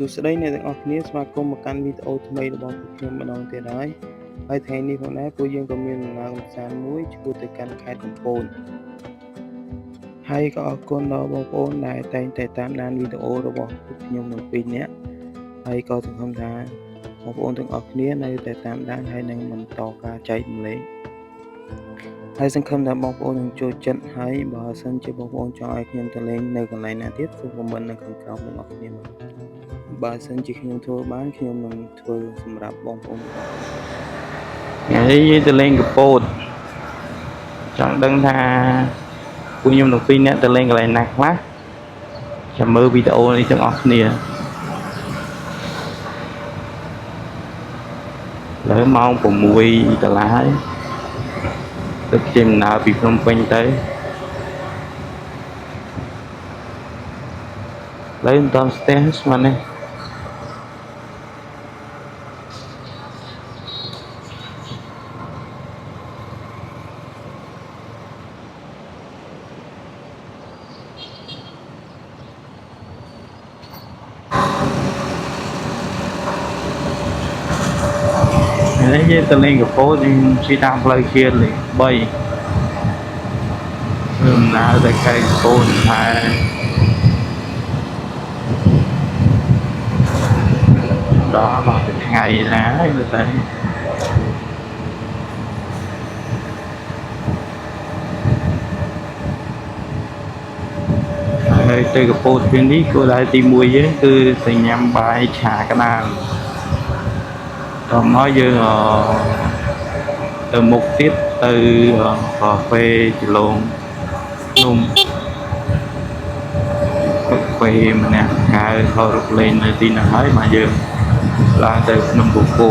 សួស្តីអ្នកទាំងអស់គ្នាស្វាគមន៍មកកាន់វីដេអូថ្មីរបស់ពួកខ្ញុំម្ដងទៀតហើយថ្ងៃនេះផងដែរពួកយើងក៏មានដំណើរកម្សាន្តមួយឆ្ពោះទៅកាន់ខេត្តកំពតហើយក៏អរគុណដល់បងប្អូនដែលតែងតែតាមដានវីដេអូរបស់ពួកខ្ញុំទាំងពីរនាក់ហើយក៏សង្ឃឹមថាបងប្អូនទាំងអស់គ្នានៅតែតាមដានហើយនឹងបន្តការចែករំលែកហើយសង្ឃឹមថាបងប្អូននឹងចូលចិត្តហើយបើសិនជាបងប្អូនចង់ឲ្យខ្ញុំទៅលេងនៅកន្លែងណាទៀតសូមខមមិននៅខាងក្រោមរបស់ខ្ញុំបើសិនជាខ្ញុំធ្វើបានខ្ញុំនឹងធ្វើសម្រាប់បងប្អូនថ្ងៃនេះយើងទៅលេងកំពតចង់ដឹងថាពួកខ្ញុំទាំងពីរនាក់ទៅលេងកន្លែងណាខ្លះចាំមើលវីដេអូនេះទាំងអស់គ្នាលើម៉ោង6 កន្លះហើយទឹកជិះដំណើរពីភ្នំពេញទៅលើមិនតស្ទះស្មាននេះនេះយើងទៅលេងកំពតយើងជិះតាមផ្លូវជាតិលេខ3ដំណើរទៅខេត្តកំពតហើយដល់មកថ្ងៃណាហើយទៅហើយទៅកំពតពេលនេះគោលដៅទី1យើងគឺទៅញ៉ាំបាយឆាក្តាមដល់មកយើងទៅមុខទៀតទៅកាហ្វេចលងនំកាហ្វេម្នាក់ហៅថតរូបលេងនៅទីនោះហើយមកយើងឡើងទៅភ្នំបូកគោ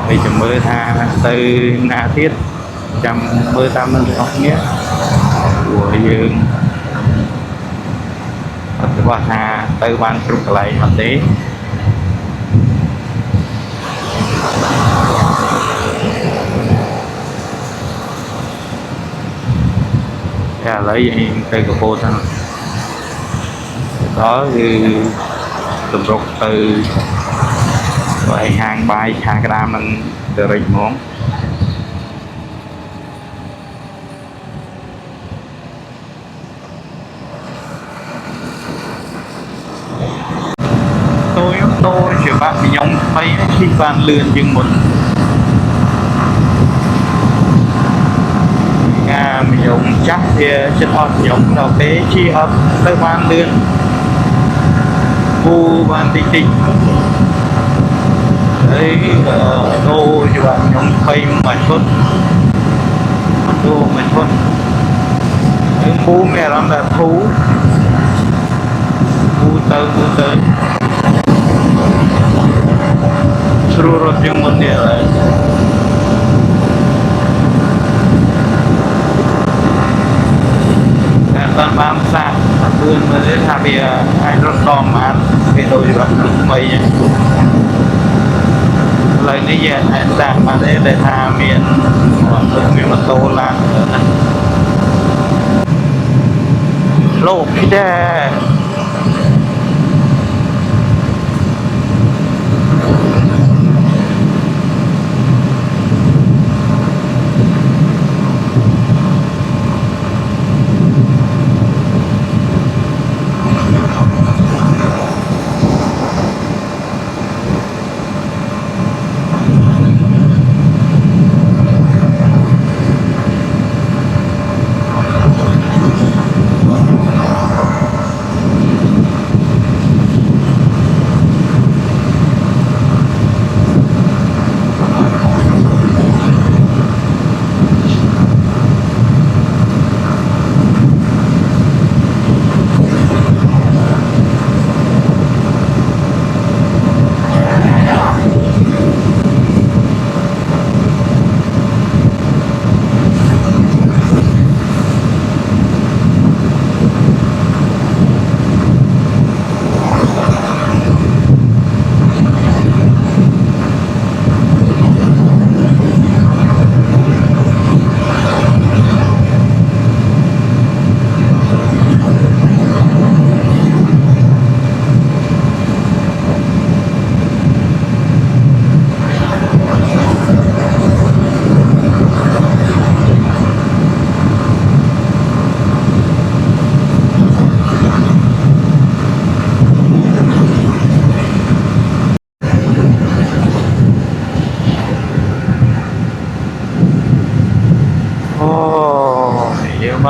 ហើយចាំមើលថាទៅណាទៀតចាំមើលតាមនឹងទាំងអស់គ្នាព្រោះយើងអត់ច្បាស់ថាទៅបានគ្រប់កន្លែងអត់ទេឥឡូវយើងទៅកំពតហ្នឹងដល់គឺសម្រុកទៅហាងបាយឆាក្តាមនឹងទៅរិចហ្មងតូជាបាក់ខ្ញុំថ្មីជិះបានលឿនជាងមុនខ្ញុំចាស់វាចិត្តអត់ខ្ញុំដល់ពេលជិះអត់ទៅបានលឿនគូបានតិចតិចហើយដូរជាបាក់ខ្ញុំថ្មីមួយឈុតដូរមួយឈុតខ្ញុំគូមានអារម្មណ៍ថាធូរទៅស្រួលរត់ជាងមុនទៀតហើយតែបានសាកទឿនមើលថាវាអាចរត់ដងបានវាដូចរត់ថ្មីហ្នឹងឥឡូវនេះយើងអាចសាកបានទេតែថាមានម៉ូតូឡើងណាលោកពីដែរ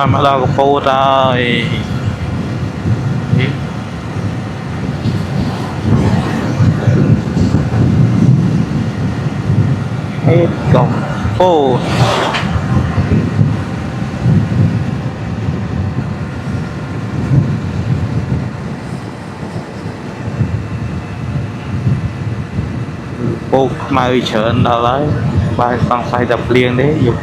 mà đo cái phố rồi hết cổng phố phố mai chợn đó lấy bài bằng phải đập liền đấy dục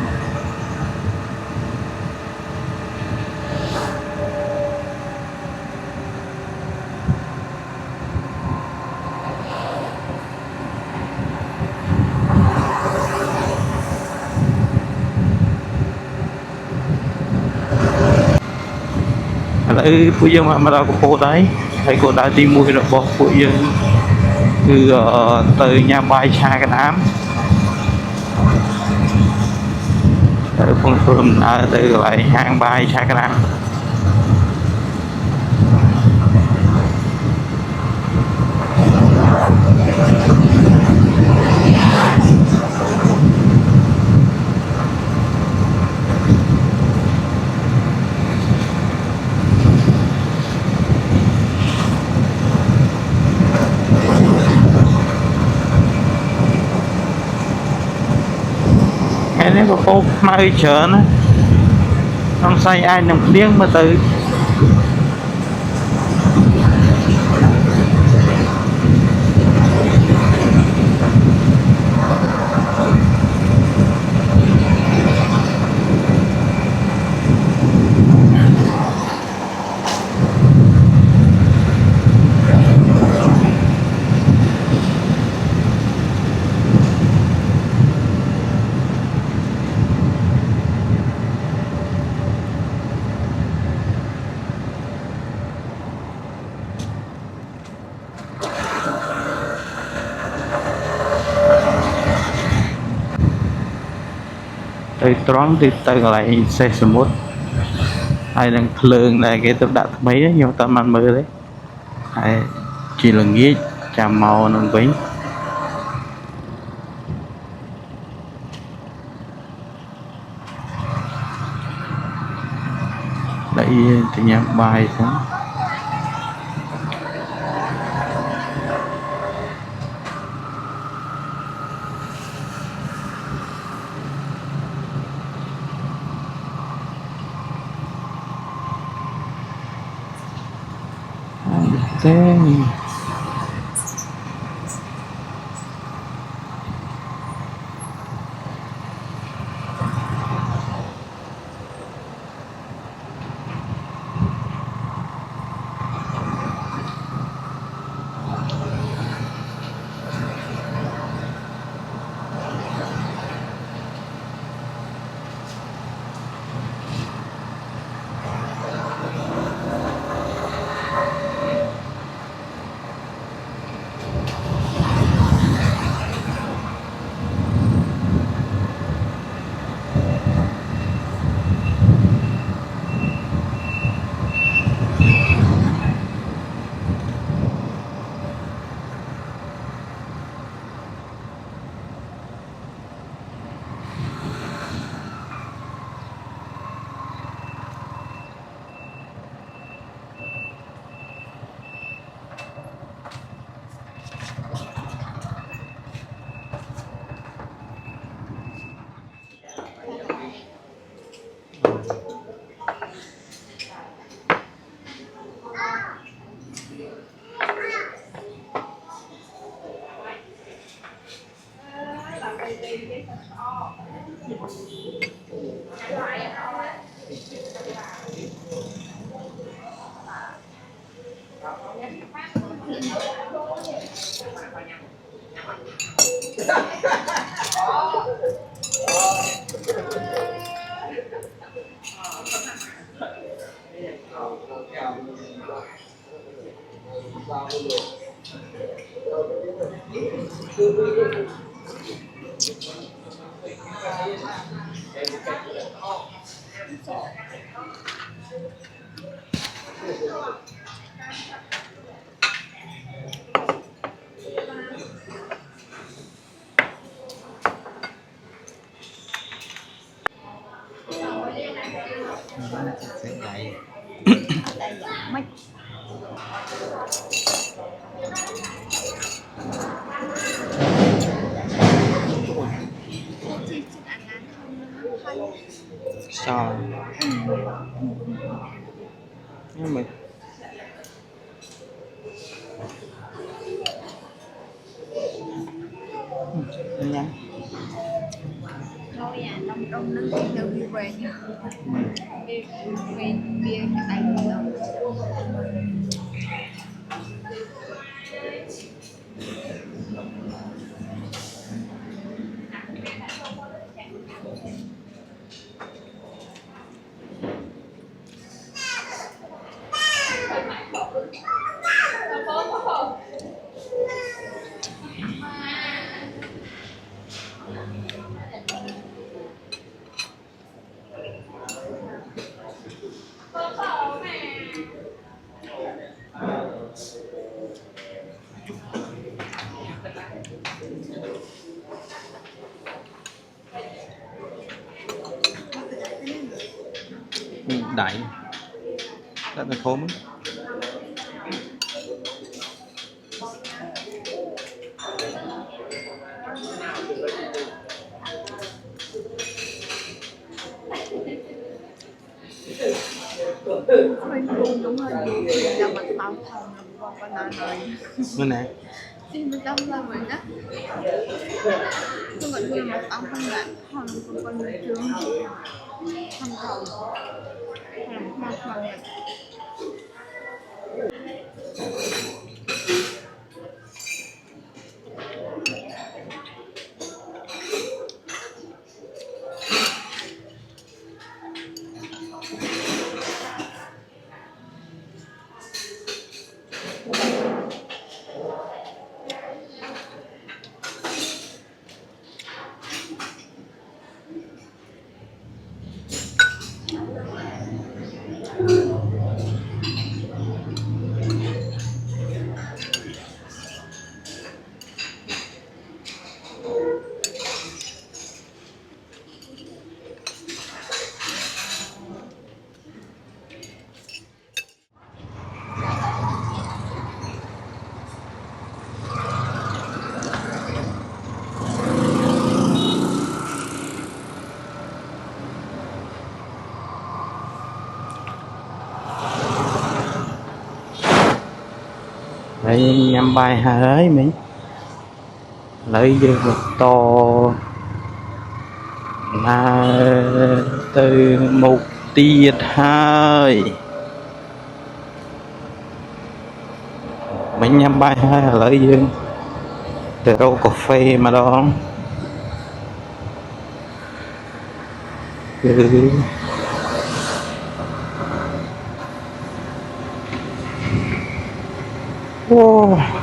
lại phụ dương mà đo cái phố đấy thấy cô đã đi mua được bỏ phụ dương từ từ nhà bài xa cái nám từ phân phường từ lại hàng bài xa cái nám cái này có phố mai chợn á không say ai nằm điên mà từ từ tròn từ lại xe số 1 hay đang lường là cái tập đặt mấy đấy nhưng tầm ăn mơ đấy hay chỉ là nghĩ chạm màu nó bánh đấy thì nhà bài cũng thế Sao nhưng mà nhắn thôi à đông đông nâng đi đâu đi về nha về về bia cái tay rồi đại rất là thốn mình cùng đúng rồi là mặt tao thầm là con nói nữa nè thì mình đông là mình á tôi gọi là mặt tao không lại hòn con trường không thầu làm mặt bằng đấy nhắm bài hơi mình lấy được một to là từ một tiệt hai mình nhắm bài hai lấy dương từ đâu cà phê mà đó wow.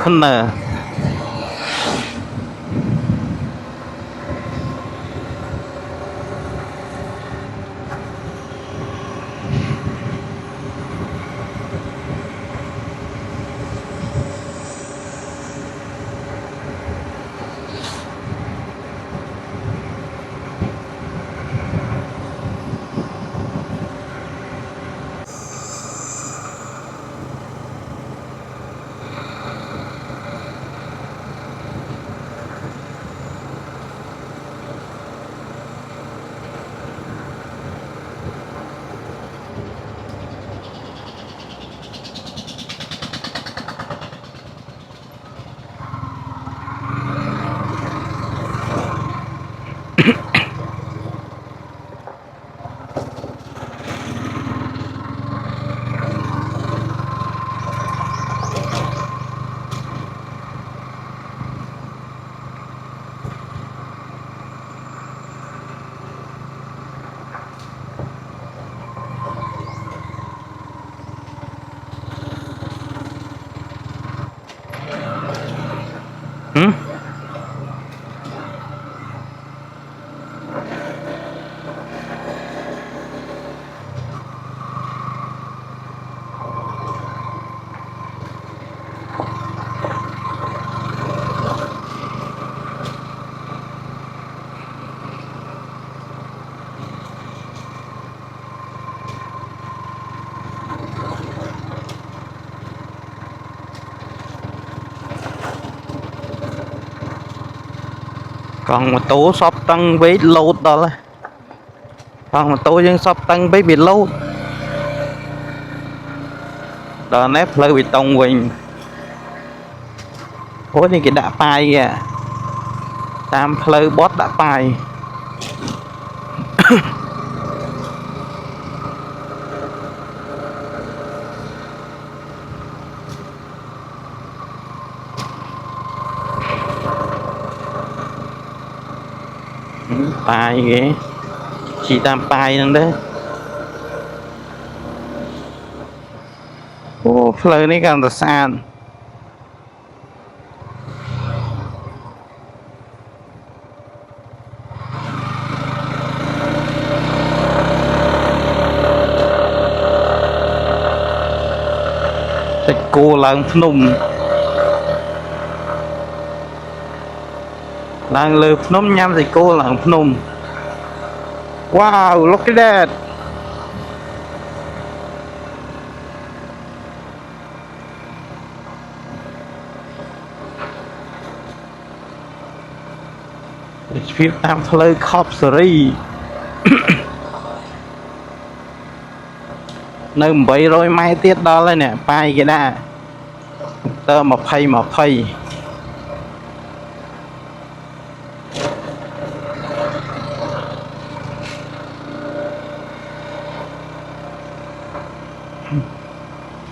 Conner hử? Còn một tố shop tăng với load đó là còn một tố dân shop tăng với bị load đó nếp lời bị tông quỳnh hối thì cái đã bài kìa tam lời bot đã bài bài kìa chỉ tam bài nữa đấy ô lời này càng là xa côឡើងភ្នំឡើងលើភ្នំញ៉ាំសាច់គោឡើងភ្នំ wow look at thatភាពតាមផ្លូវខប់សេរីនៅ800ម៉ែត្រទៀតដល់ហើយនេះប៉ាយគេដែរតើ20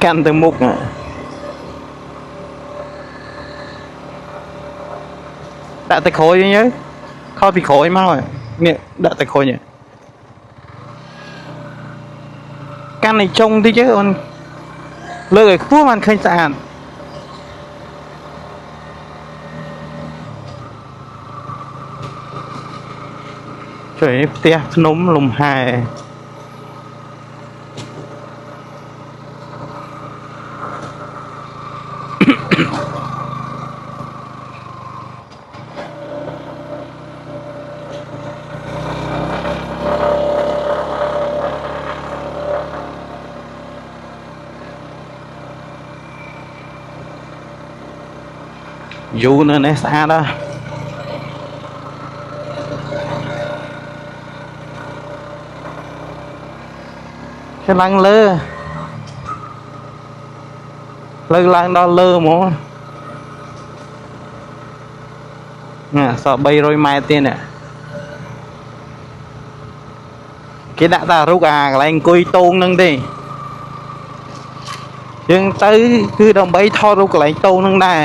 កាន់ទៅមុខដាក់តែក្រួយវិញខោពីក្រួយមកនេះដាក់តែក្រួយកាន់ឲ្យចុងតិចអូនលើកឲ្យខ្ពស់បានឃើញស្អាតជួយផ្ទះភ្នំលំហែយូរនៅនេះស្អាតហ៎គេឡើងលើឡើងដល់លើហ្មងណាសល់300ម៉ែត្រទៀតនេះគេដាក់តារូបអាកន្លែងអង្គុយតោងហ្នឹងទេយើងទៅគឺដើម្បីថតរូបកន្លែងតោងហ្នឹងដែរ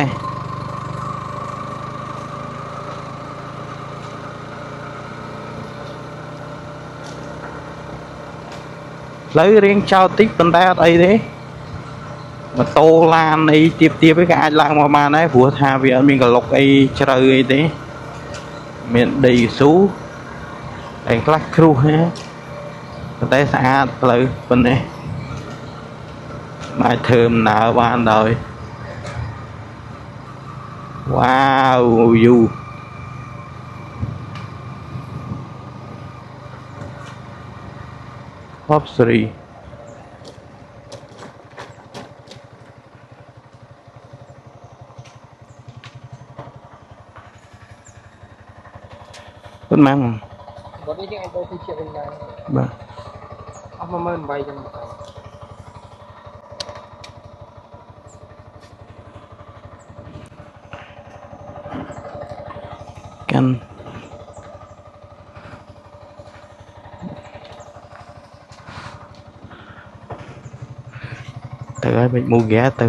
ផ្លូវរៀងចោលតិចប៉ុន្តែអត់អីទេម៉ូតូឡានអីទៀបៗឯងក៏អាចឡើងមកបានដែរព្រោះថាវាអត់មានកឡុកអីជ្រៅអីទេមានដីស៊ូឯខ្លះគ្រុះហ៎ប៉ុន្តែស្អាតផ្លូវប៉ុណ្ណេះអាចធ្វើដំណើរបានដោយវ៉ាវយូហប់សេរីប៉ុន្មានបើនេះយើងអាចទៅទីជាវិញដែរបាទអស់18000ចឹងកាន់ទៅឲ្យបិចមូហ្គាទៅ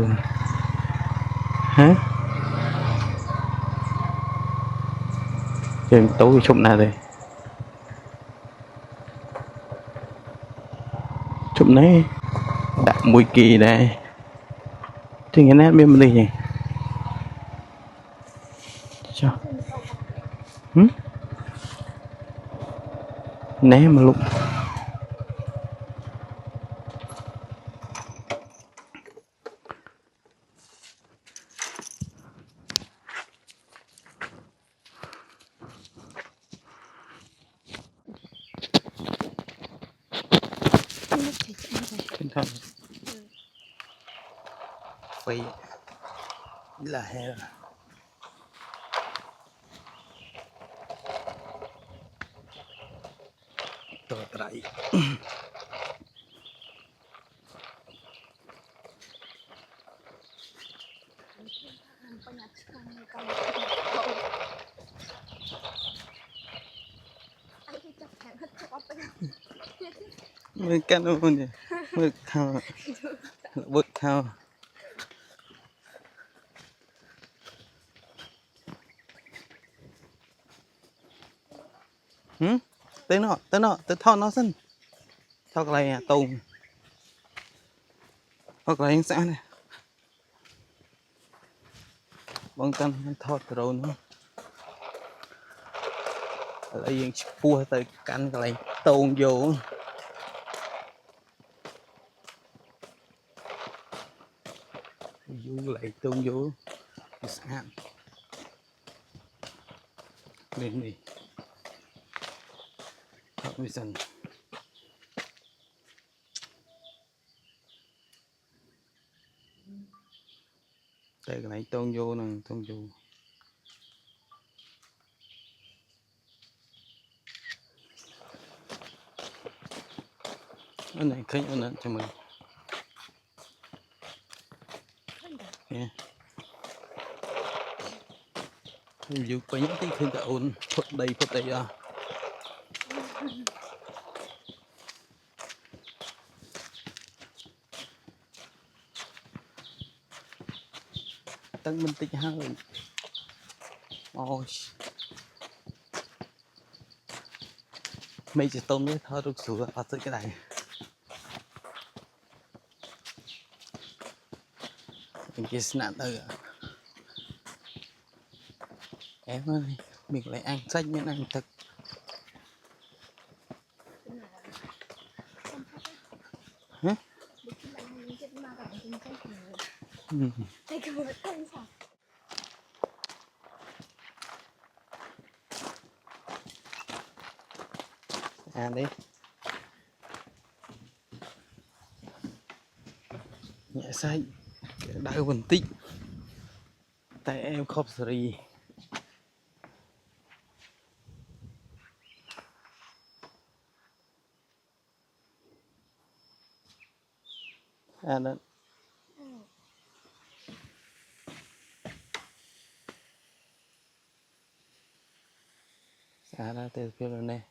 ហ៎យើងទៅជុំណាទេជុំនេះដាក់មួយគីដែរទីនេះមានមនុស្សទេ Né mà lúc thôi phải là hè rồi tôi tại mới cắt luôn nhỉ mới thao bớt thao tới thao nó xin thao cái này à tùng thao cái này xã này băng tân thao rồi nữa lại yên pua tới cắn cái này tùng vô vô lại tùng vô xã lên đi thao mới dần đây cái này tông vô nè tông vô cái này khinh ở cho mình yeah. Dù có những cái khinh ổn phút đây à tăng mình tích hơi ôi mấy chỉ tôm mới thôi được sửa ở cái này mình kia nạn từ em ơi mình lại ăn xanh miếng ăn thật hả à đi nhẹ say đại bình tĩnh tại em không xử lý à đó à đó từ kia rồi nè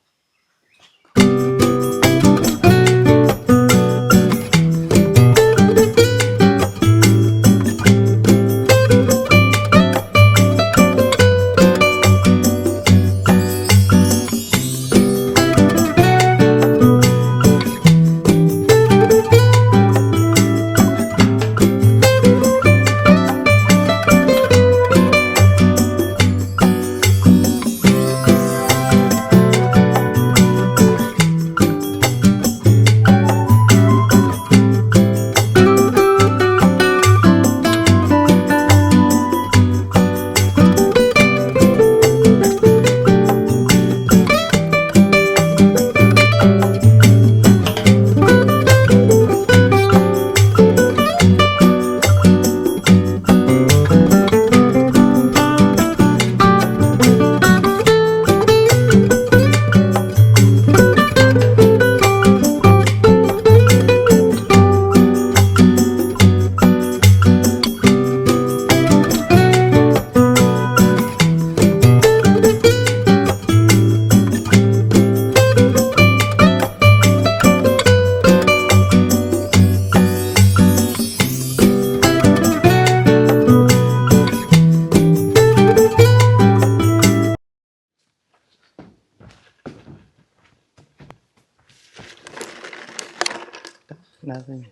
nothing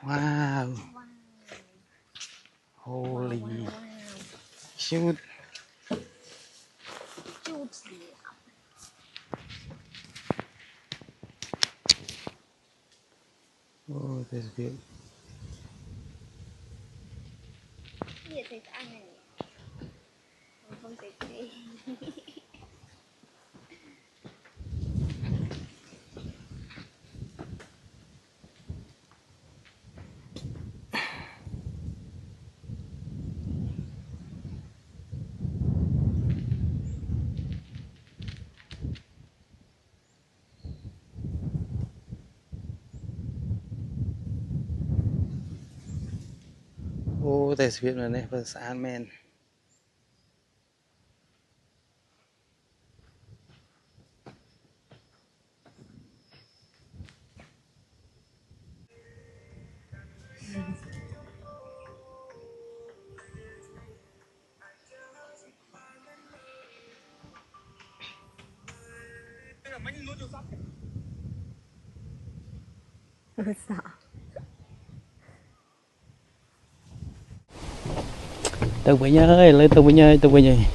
wow Shoot. Chút gì Oh, that's good. vậy thì ăn này không thể đi. Oh, that's good rồi này, vừa sáng men. Sợ. Từ Vĩnh ơi, lên từ Vĩnh ơi, từ Vĩnh ơi.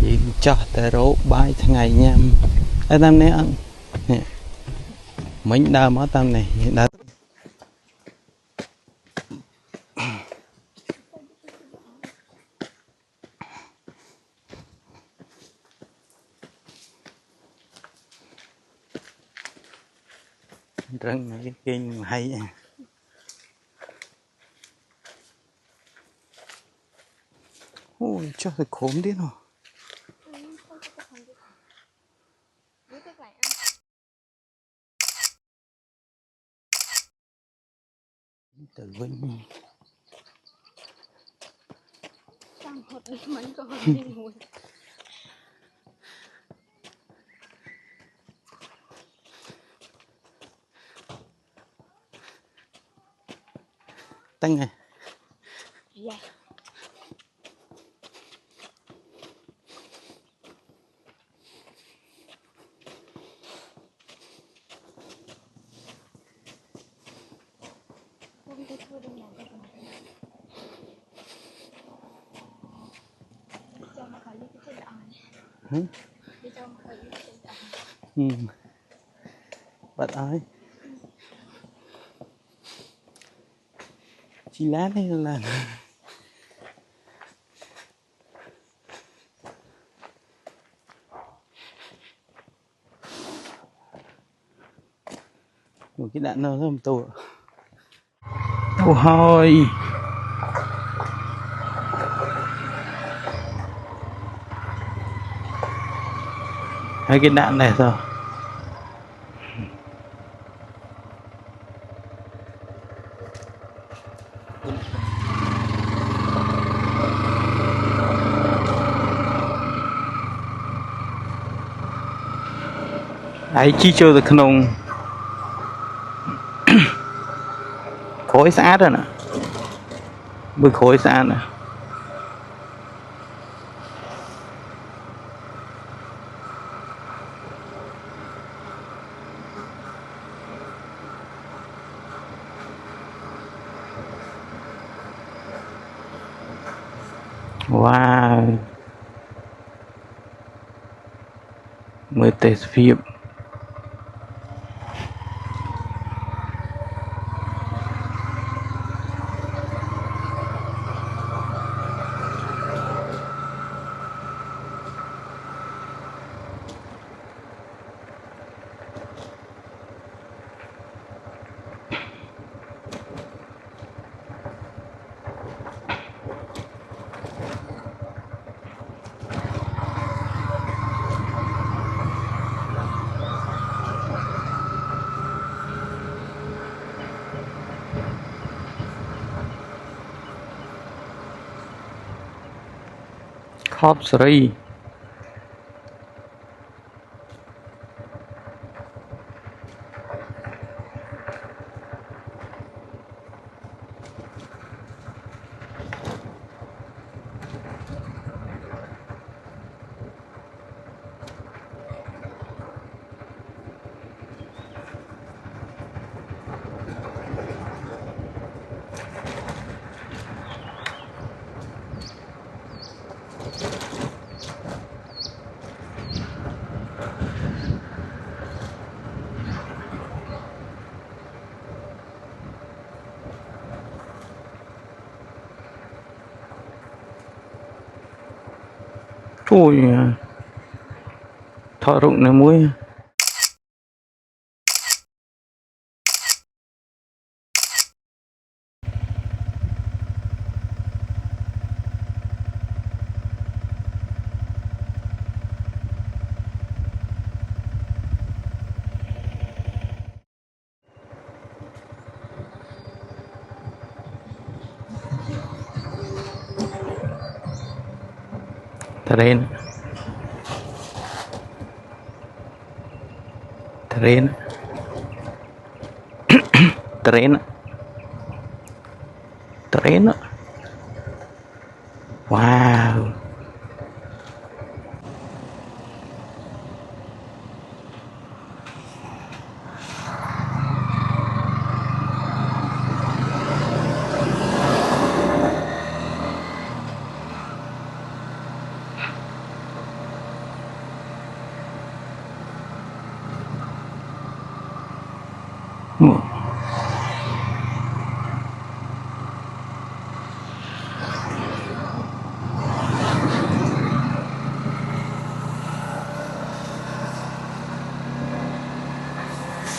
Chị cho tờ rổ bài tháng ngày nha. Ở tam này ăn. Nè. Mình đào mất tam này, đã răng này cái kinh hay. Ôi, cho thật khốn đi nào. Từ Vĩnh. Sang hột đi mấy con đi mùi. Tăng này. Dạ. Không tôi thôi đừng làm cái này. Cho mà khởi đi cái đỏ này. Đi cho mà khởi đi cái đỏ. Bạn ơi. Chị lát hay là một cái đạn nào không tổ. Ôi hồi. Hai cái đạn này rồi. Ấy chi cho được không khối xã rồi nè, bơi khối xã nè. Wow, mới test phim. Khop Sri. ui thọ rụng này muối terrain terrain terrain terrain wow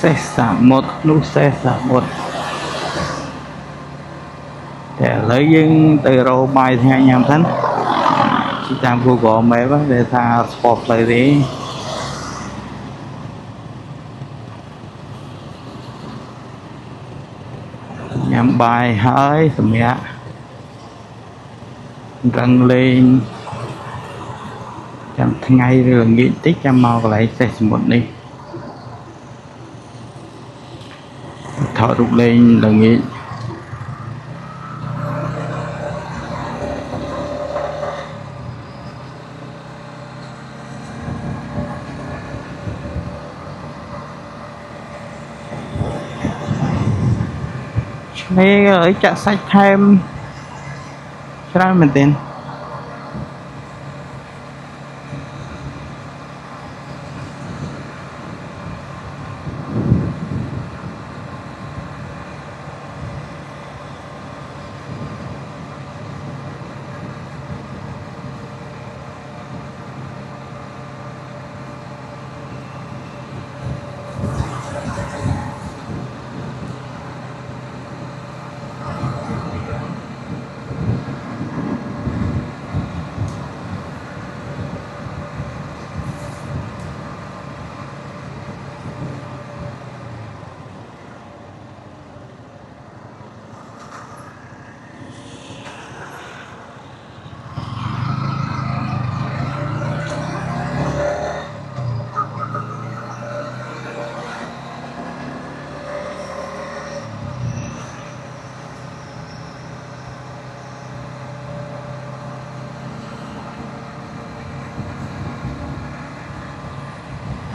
xe xả một nút xe xả một để lấy những từ rô bài thì anh em thân chỉ tam cô có mấy bác để tha sport lại đi nhằm bài hơi mẹ răng lên chẳng ngay rồi nghĩ tích cho màu lại xe một đi thọ rụng lên là nghĩ đây ở chợ sách thêm ra mình tiền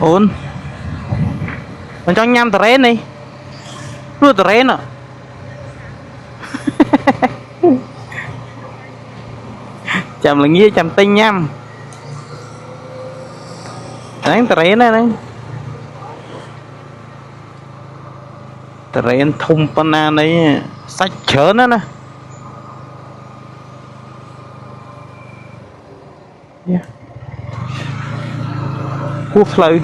ổn còn cho nhâm terrain này luôn terrain à chầm là nghĩa chầm tinh nhâm đánh terrain này này terrain thùng pana này sách chớ nữa nè cua phơi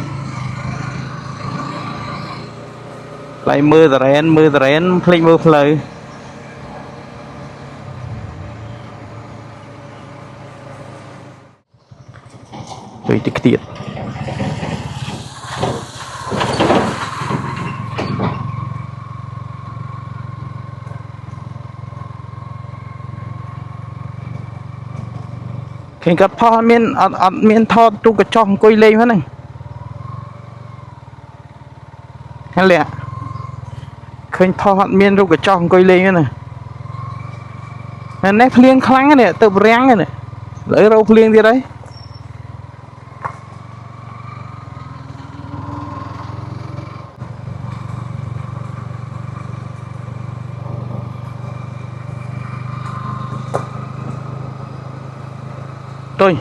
lại mưa terrain phơi mưa phơi rồi tiệt tiệt khi gặpพ่อ miên thọ tu cái chong coi lên hết này hay lẹ khơi thọ miên tu cái chong coi lên hết này nét phliêng khăng này tự ráng này lấy rau phliêng gì đấy tôi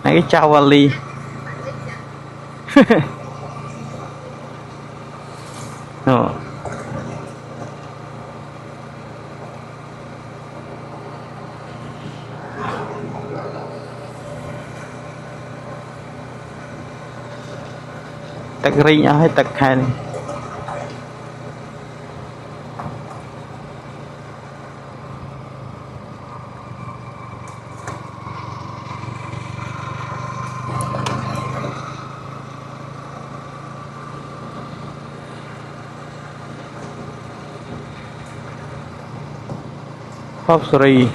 này cái chào vali tắc rinh ở hay tắc khai này Pháp Sri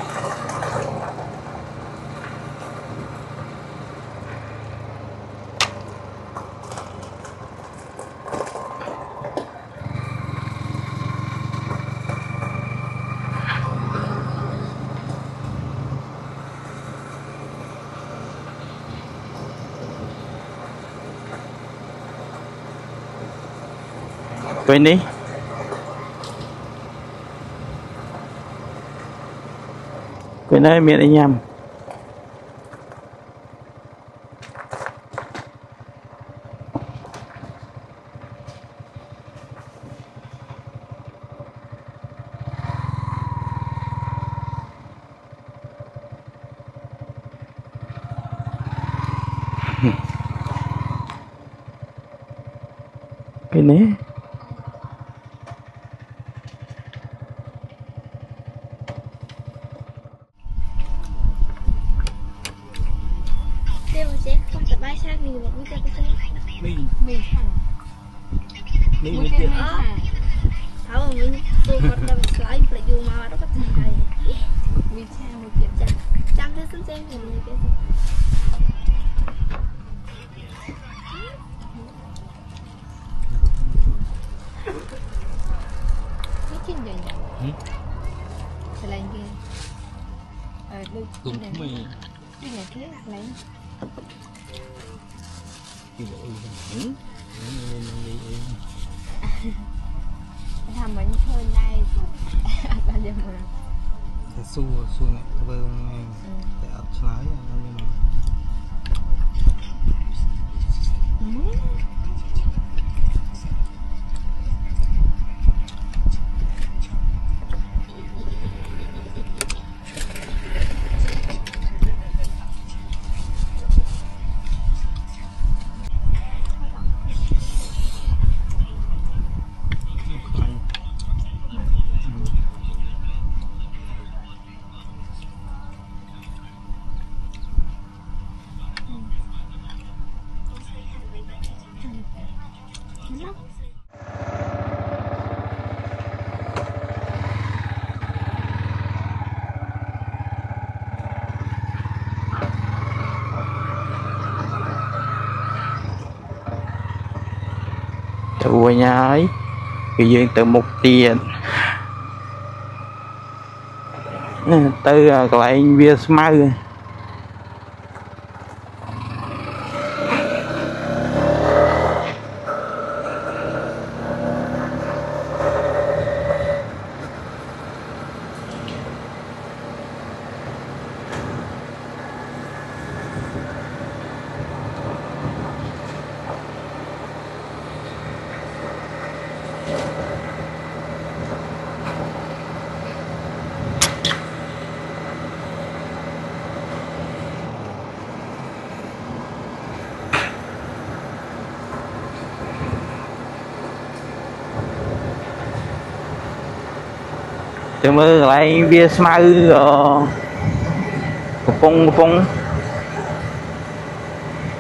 bên đi bên đây miệng anh nhầm cái này không tập bay sang vì một cái mình thằng mới tiền không mình tôi còn đâm slide lại vô mà nó có thằng này mình sang một chuyện chặt chăm thế xin xem thì cái chuyện gì nhỉ phải làm gì cũng mình cái này thế lấyทำเหมือนเชิญได้ตอนเดียวหมด xu này vừa để ấp lái nhưng mà ตัวย้ายคือยืนtừ một tiền từ cái anh Việt Smart từ mưa lại bia smart cái phong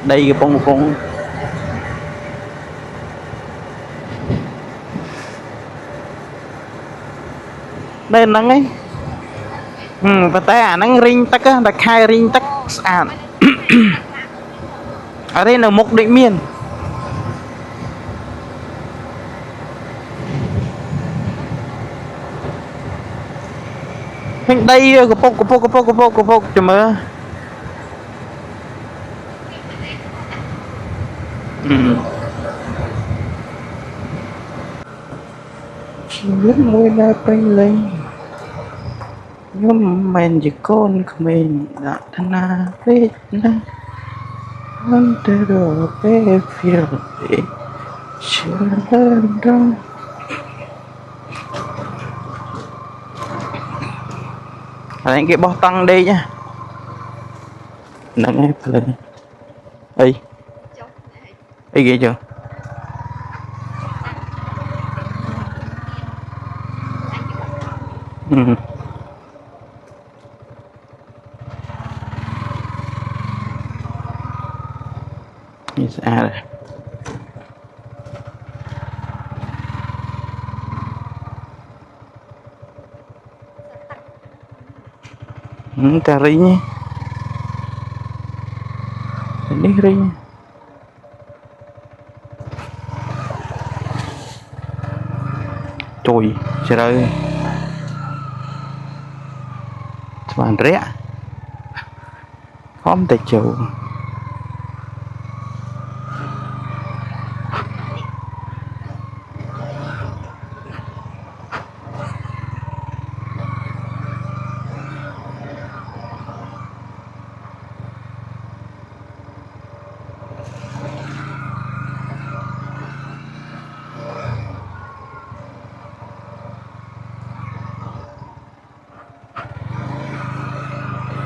đây cái phong đây nắng ấy và tay nắng ring tắc á đặt hai ring tắc ở đây là một định miền đây cái phong cho mơ biết môi na quanh lên nhưng mình chỉ con của mình đã thân na biết na anh từ đó về phía để chưa lên đâu anh cái bó tăng đây nhá nắng ép lên ấy ấy ghê chưa Nhìn xa này. Cà ri nhé. Ini ri. Trời, trời ơi. Bạn rẽ. Không thể chịu.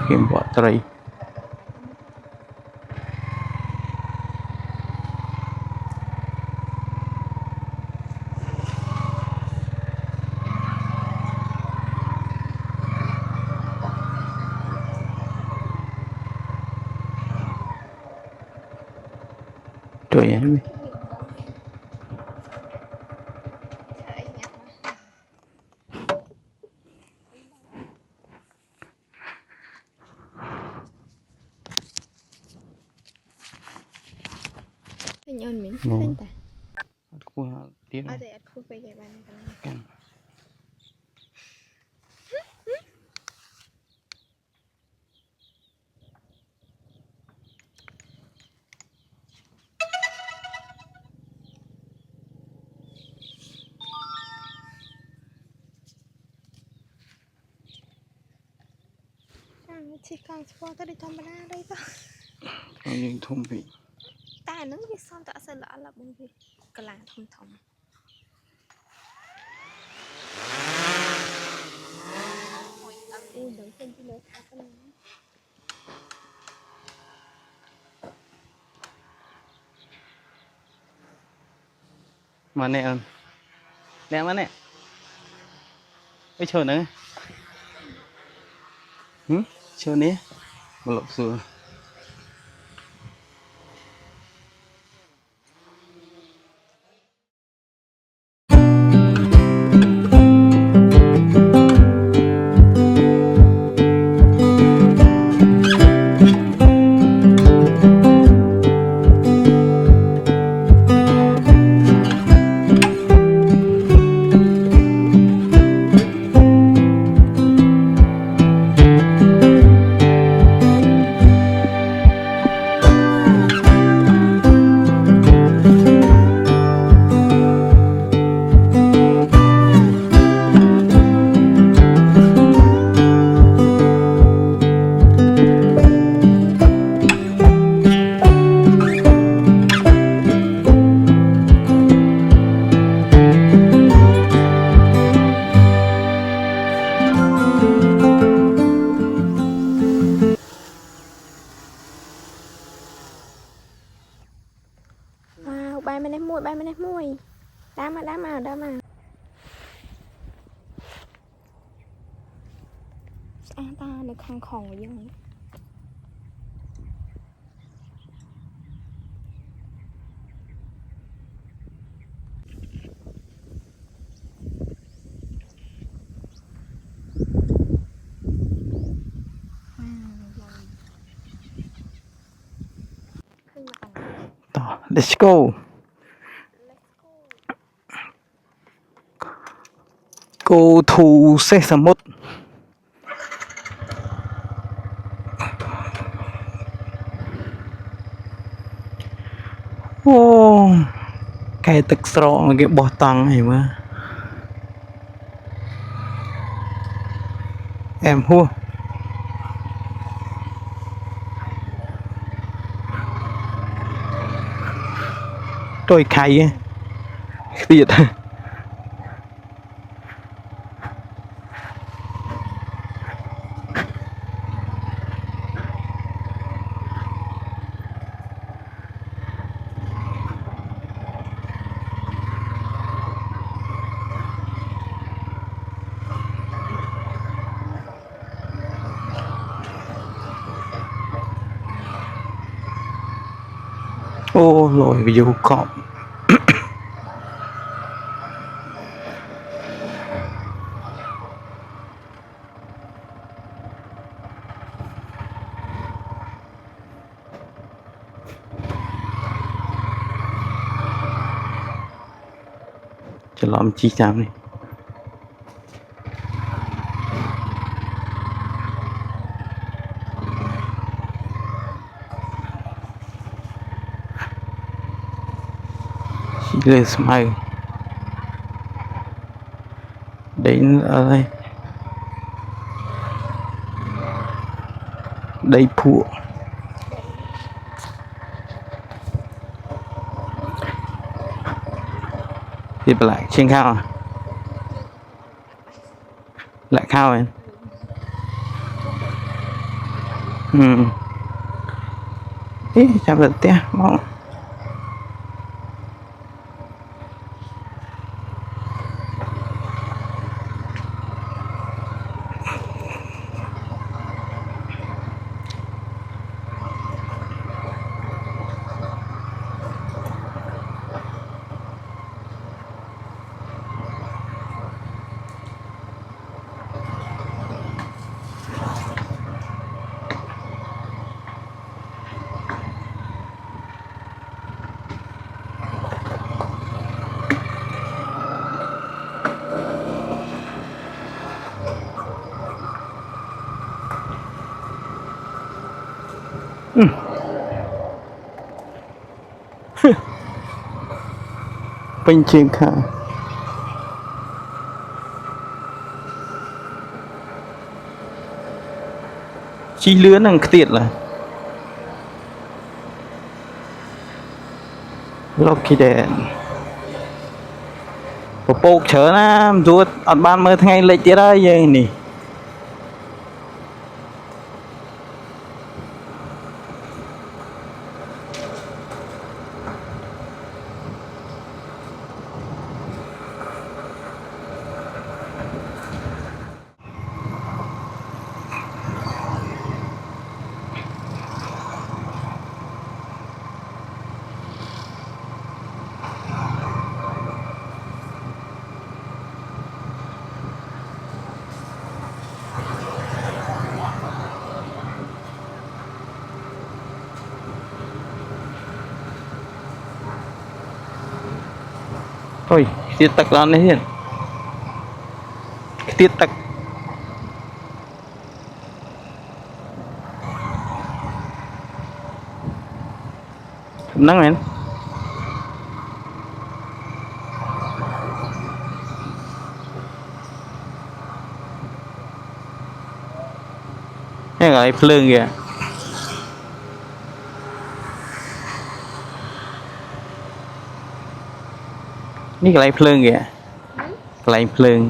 Kiếm bỏ trời. Trời ơi. Nhon mình xinh ta. Qua tiếng Ở đây ăn khu về cái bàn này. Căng. Chỉ còn sport tới thăm bana đây thôi. Còn những thông vị. Ta nó biết sao ta sẽ lỡ là bởi vì cái làng thông thông. Ui, đừng xem cái lối thả cái này. Mà nè ơn. Nè mà nè. Cái chờ nữa. Chờ nè. Một lộp xưa. Bay bên đây muôi. Đá mà. Sao ta được khăn khổ vậy? Let's go. Go to Sesamut. Ô, cáiទឹកស្រកគេបោះតង់អីមើលអែមហួសtôi khayទៀត ô rồi ví dụ cọpจะล้อมจีจามนี่ชีเลยสมัยđến ở đây đây phụ thì lại trên khao à? Lại khao em ý chạm được té mong bên trên khá chi lứa năng tiệt là lọc kỳ đèn bộ chở na ruột ở ban mơ ngày lệch tiết ra vậy nè thôi tiết tắc lan đấy hiền tiết tắc nắng men cái gọi phơi kìaนี่อะไรเพลิงแกอะไรเพลิง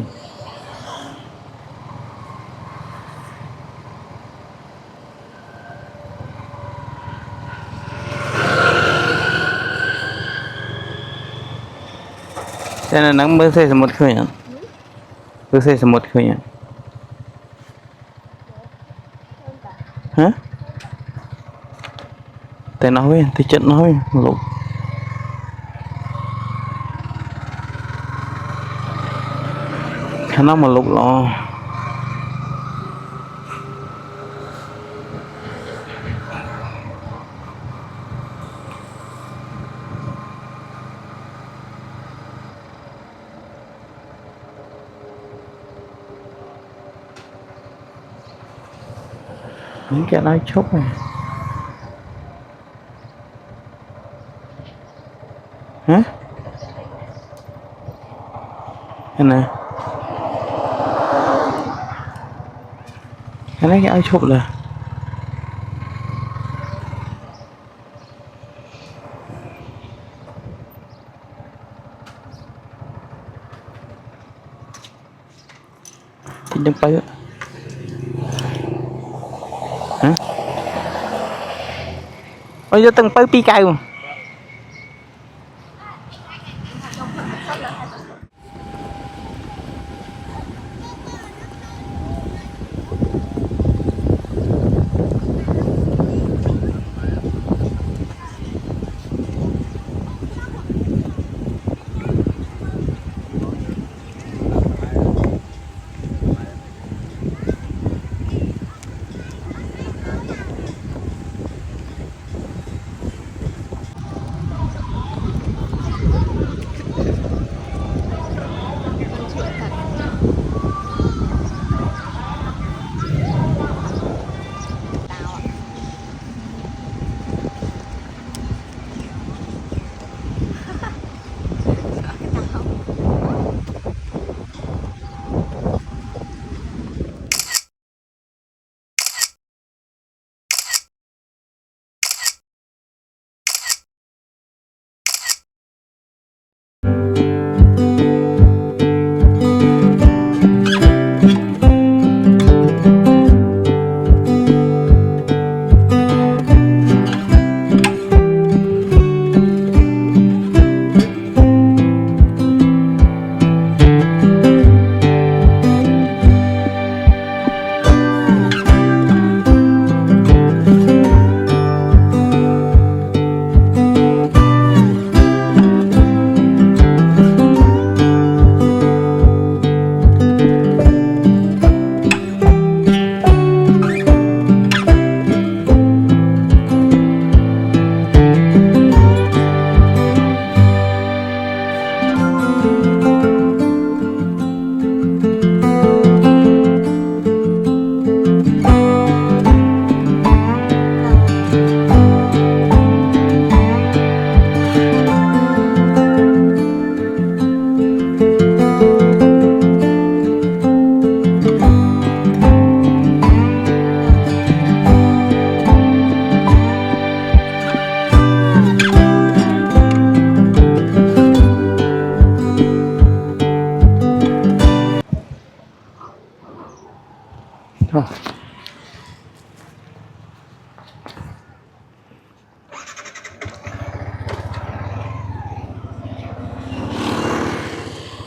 แต่นั่นนังเมื่อใส่สมุดเคยยังเมื่อใส่สมุดเคยยังฮะแต่น้อยที่จัดน้อยหลบnó mà lục lọ những cái nói chốt này hả cái này cái này ai chụp là thì đừng bay hả bây giờ từng bay pi cay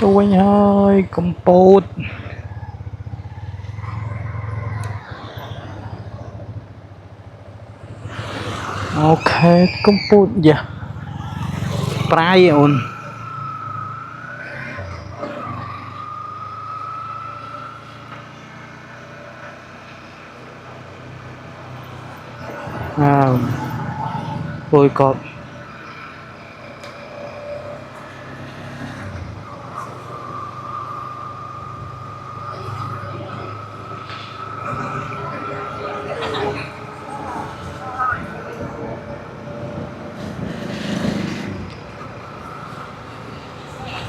Tôi hơi compot ok compot dạ prai ôn tôi có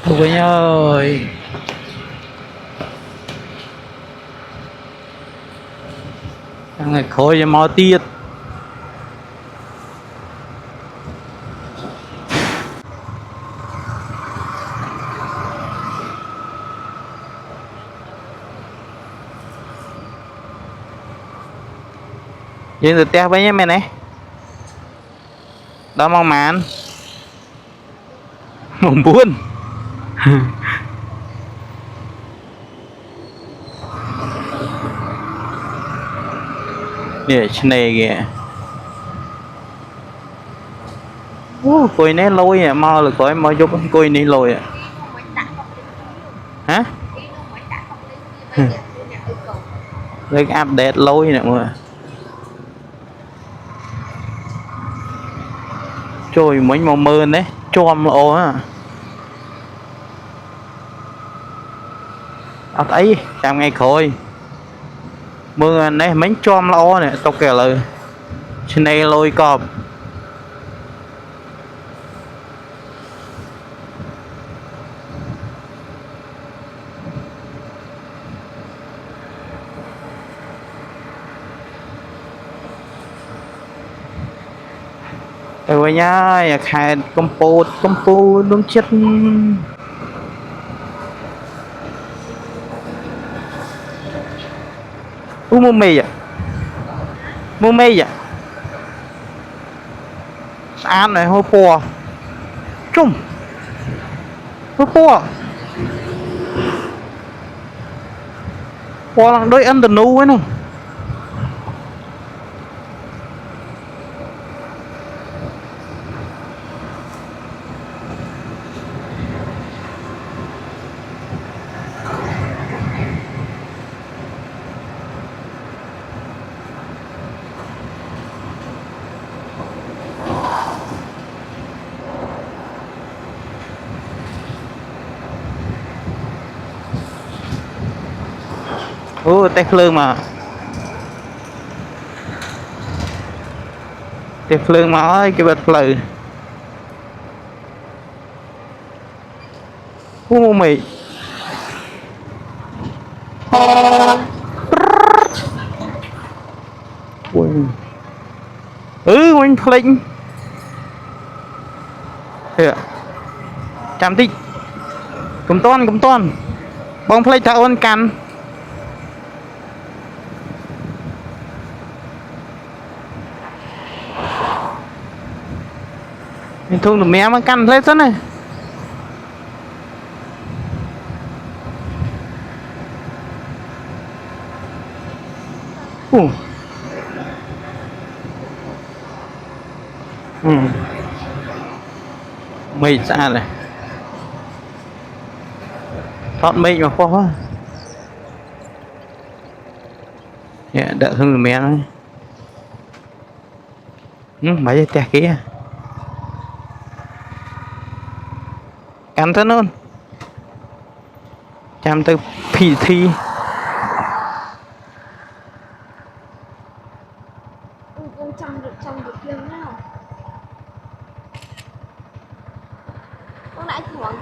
Tôi ơi ngày khôi mò tiết dương từ teo với nhé mẹ này đó mong màn mong buồn nè trên này kìa coi nè lôi à mau là coi mau giúp coi nè lôi à hả lên update lôi nè mọi người trời mấy màu mơ đấy chom lộ á ấy trong ngày khôi mưa này mấy chom lộ nè tao kể lời trên đây lôi cọp rồi nhá khai compost đúng chất mua mì vậy ăn này hôi po chung hôi po là đôi ăn tần nu ấy nè tét lương mà tét lương mà ơi cái bật lừ mua mì mình linh chạm tích cầm toan bông play ta ôn can mình thương được mẹ mà căn lên rất này mày xa này thoát mây mà khó quá đợi thương được mẹ nói mấy tè kia ăn thân luôn chăm tới pì thi trong được lưng nào con nãy thì bọn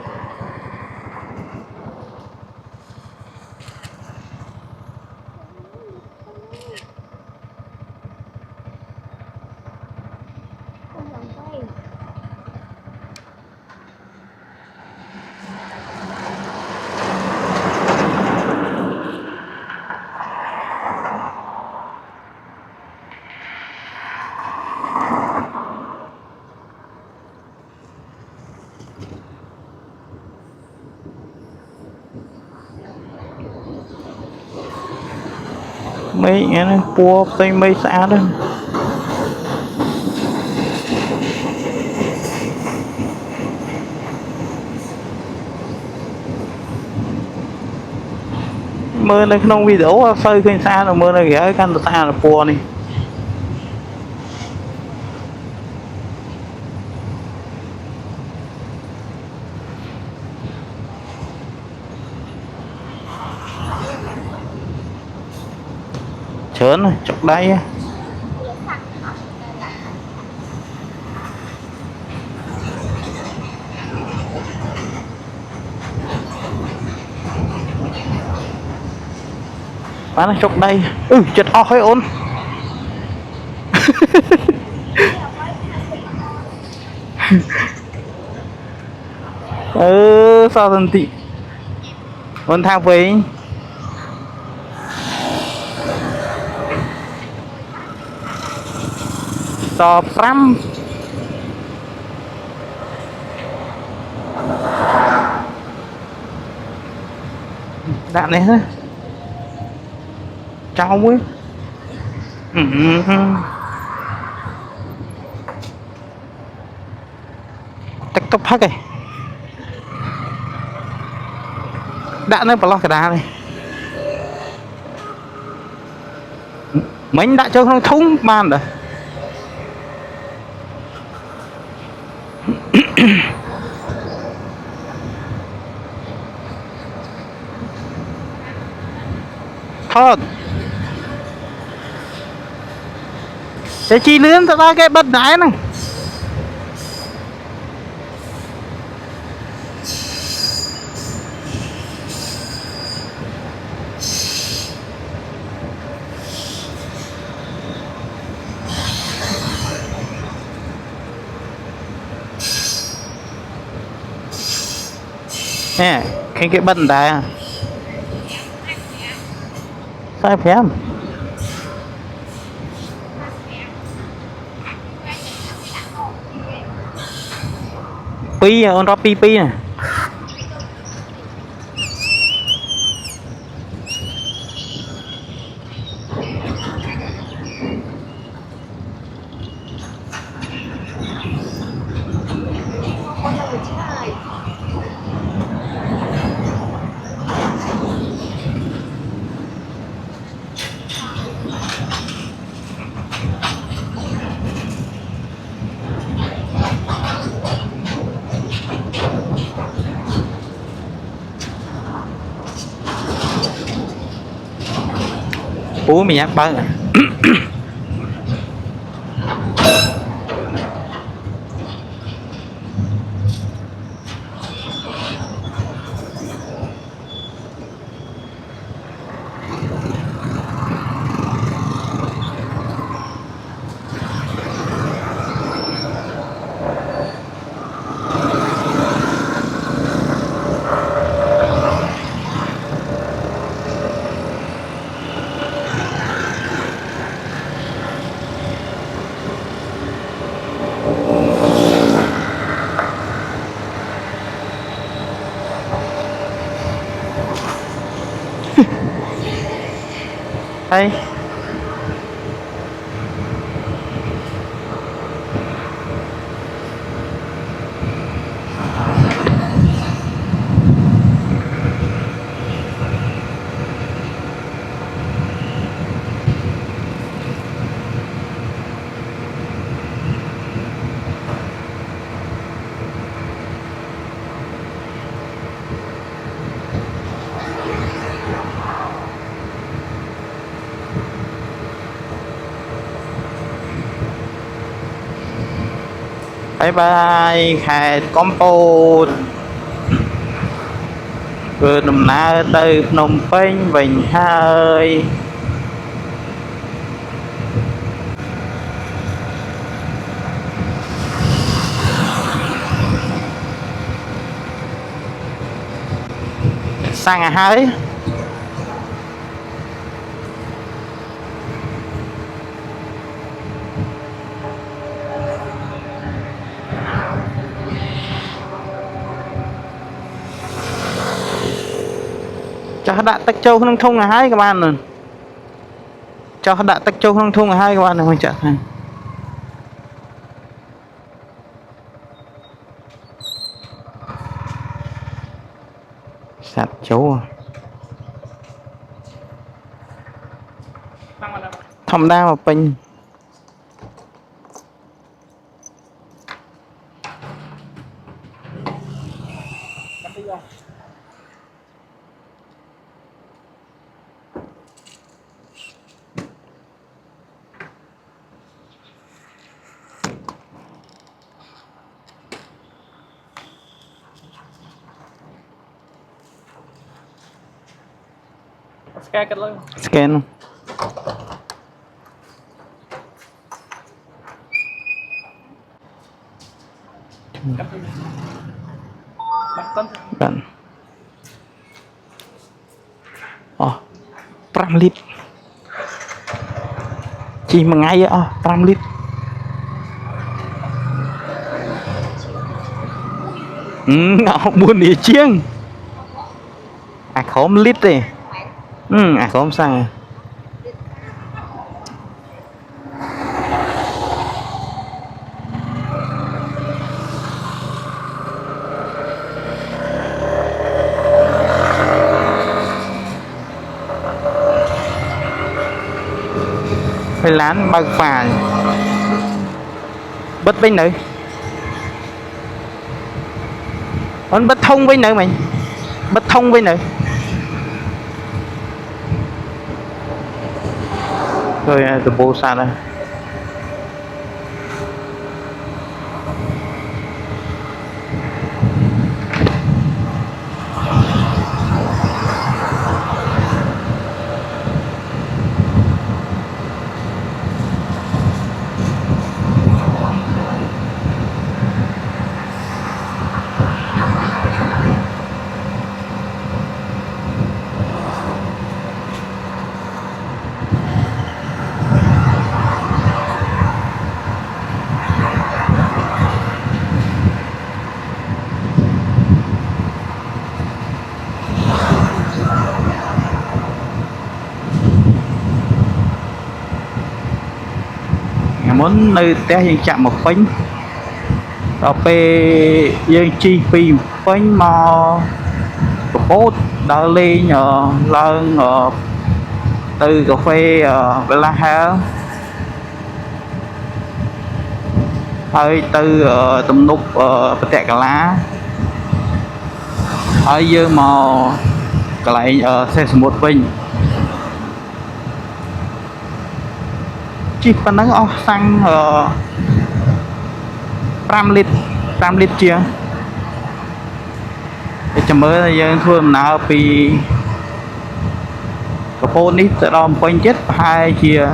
mấy nghe nó cua tay mấy xã đó mưa này không video phơi khơi xa rồi mưa này ghé căn xa là cua này chớn này chọc đây á bán nó chọc đây chết o hơi ôn sao thần thị con thang về sọp răm đạn này hả trao ấy tách tóc hắc này đạn nó bỏ cái đá này mình đã cho không thúng man rồi thôi để chi lươn ta cái bật đáy này nè cái bật đáy à sai phèm pi on đó pi nè ủa mình nhắc bơ à đây bye bye khai compost vừa nằm na từ Phnom Penh Vịnh Hai sang ngày hai cho đã tách châu không thông là hai các bạn rồi cho đã tách châu không thung hai các bạn này mình chặt này sạt châu thầm đa mà pin scan bạn 5 lít chỉ một ngày 5 lít buồn địa chiêng khóm lít đi khóm sang phải lán bao phà bất với nữ anh bất thông với nữ mày bất thông với nữ rồi từ bộ xa đây muốn nơi té dương chạm một phánh ở pe dương chi phi phánh mò bốt đã lên nhờ lên từ cà phê Bella House hơi từ tầm nút tẹt cả lá hơi dương màu cái lại xe một bình chỉ phần nắng xăng 5 lít chia để cho mới dân thua nào vì cái phone đi tự đòn quanh chết 2 chia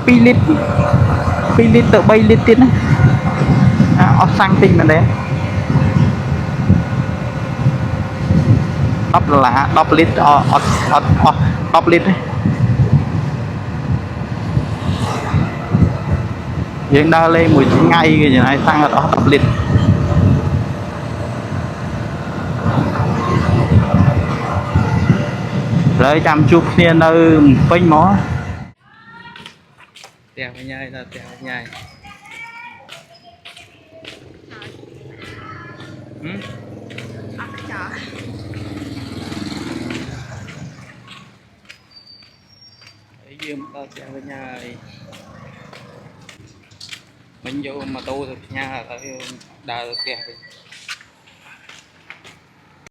2 lít tự 3 lít tiền xăng tinh là đấy đắp là 10 lít 10 lít hiện đang lên 19 ngày cái gì này xăng ở đó 10 lít rồi chăm chút kia nơi phanh mó tèo nhai là tèo nhai dương tao tèo nhai mình vô mà tu được nha tới đào kẹt